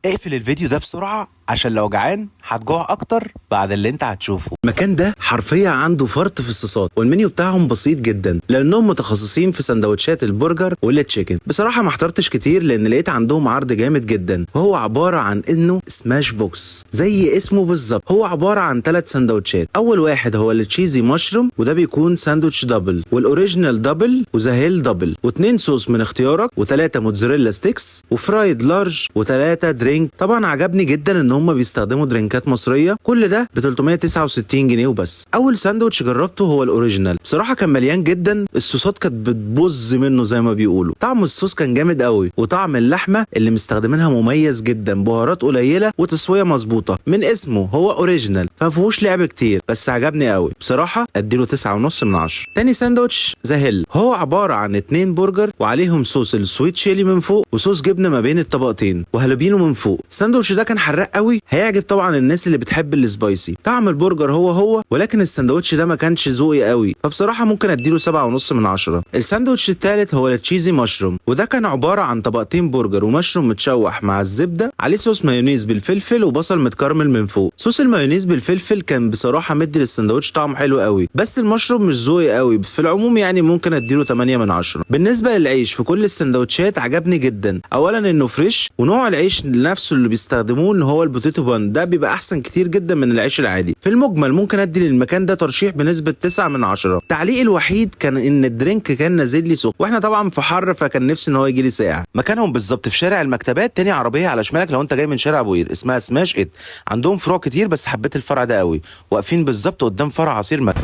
اقفل الفيديو ده بسرعة عشان لو جعان هتجوع اكتر بعد اللي انت هتشوفه. المكان ده حرفيا عنده فرط في الصوصات، والمنيو بتاعهم بسيط جدا لانهم متخصصين في سندوتشات البرجر والتشيكن. بصراحة ما احترتش كتير لان لقيت عندهم عرض جامد جدا، وهو عبارة عن انه سماش بوكس زي اسمه بالظبط. هو عبارة عن 3 سندوتشات. اول واحد هو التشيزي مشروم، وده بيكون ساندوتش دبل، والاوريجينال دبل، وزاهيل دبل، و2 صوص من اختيارك، و3 موتزاريلا ستيكس، وفرايد لارج، و3 درينك. طبعا عجبني جدا ان هم بيستخدموا درينكات مصريه. كل ده ب 369 جنيه وبس. اول ساندوتش جربته هو الاوريجينال، بصراحه كان مليان جدا، الصوصات كانت بتبظ منه زي ما بيقولوا. طعم الصوص كان جامد قوي، وطعم اللحمه اللي مستخدمينها مميز جدا، بهارات قليله وتسويه مظبوطه. من اسمه هو اوريجينال فما فيهوش لعب كتير، بس عجبني قوي بصراحه، اديله 9.5 من 10. تاني ساندوتش زاهيل، هو عباره عن 2 برجر وعليهم صوص السويت شيلي من فوق، وصوص جبنه ما بين الطبقتين، وهالوبينو من فوق. الساندوتش ده كان حراق قوي، هيعجب طبعا الناس اللي بتحب السبايسي. طعم البرجر هو ولكن الساندوتش ده ما كانش ذوقي قوي، فبصراحه ممكن اديله 7.5 من 10. الساندوتش الثالث هو التشيزي مشروم، وده كان عباره عن طبقتين برجر ومشروم متشوح مع الزبده، عليه صوص مايونيز بالفلفل وبصل متكرمل من فوق. صوص المايونيز بالفلفل كان بصراحه مدي للساندوتش طعم حلو قوي، بس المشروم مش ذوقي قوي في العموم، يعني ممكن اديله 8 من 10. بالنسبه للعيش في كل السندوتشات عجبني جدا. اولا انه فريش، ونوع العيش نفسه اللي بيستخدموه ان هو البوتيتو بان، ده بيبقى احسن كتير جدا من العيش العادي. في المجمل ممكن ادي للمكان ده ترشيح بنسبه 9 من 10. تعليقي الوحيد كان ان الدرينك كان نازل لي سخن، واحنا طبعا في حر، فكان نفسي ان هو يجي لي ساقع. مكانهم بالظبط في شارع المكتبات، تاني عربيه على شمالك لو انت جاي من شارع ابو قير، اسمها سماش ات. عندهم فروع كتير بس حبيت الفرع ده قوي. واقفين بالظبط قدام فرع عصير مكة.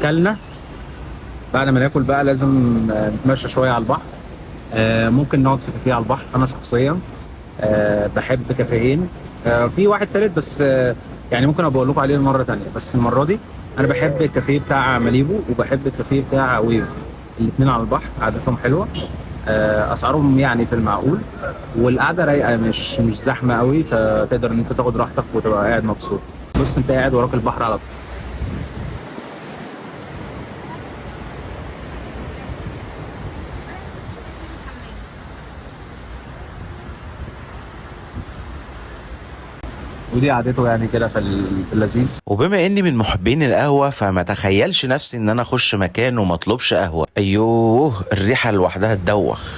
كلنا بعد ما ناكل بقى لازم نتمشى شويه على البحر. ممكن نقعد في كافيه على البحر. انا شخصيا بحب كافيهين. في واحد تالت بس يعني ممكن ابقى اقول لكم عليه المره تانية، بس المره دي انا بحب الكافيه بتاع ماليبو وبحب الكافيه بتاع ويف. الاثنين على البحر، قعدتهم حلوه. اسعارهم يعني في المعقول، والقعده رايقه، مش زحمه قوي، فتقدر ان انت تاخد راحتك وتبقى قاعد مبسوط. بص انت قاعد وراك البحر على طول. ودي قعدته يعني كده في اللذيذ. وبما اني من محبين القهوه، فما تخيلش نفسي ان انا اخش مكان وما اطلبش قهوه. ايوه الريحه لوحدها تدوخ.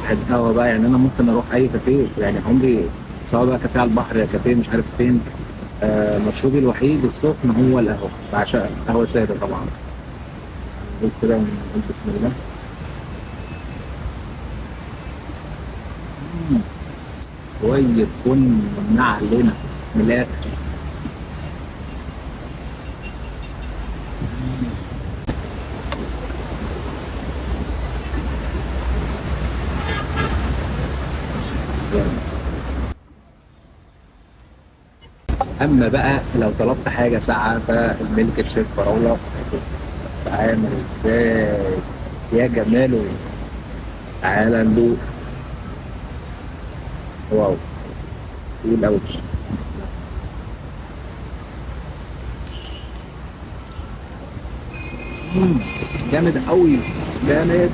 بحب القهوه بقى، يعني انا ممكن اروح اي كافيه، يعني عمري سواء بقى كافيه على البحر يا كافيه مش عارف فين. مشروبي الوحيد السخن هو القهوه، بعشقها. قهوه ساده طبعا. قلت كده ونقول بسم الله. شويه بن علينا من الاخر. اما بقى لو طلبت حاجه ساقعه فالميلك تشيك فراوله، بص عامل ازاي يا جماله. تعالى ندوق. واو، تقيل قوي. جامد قوي، جامد.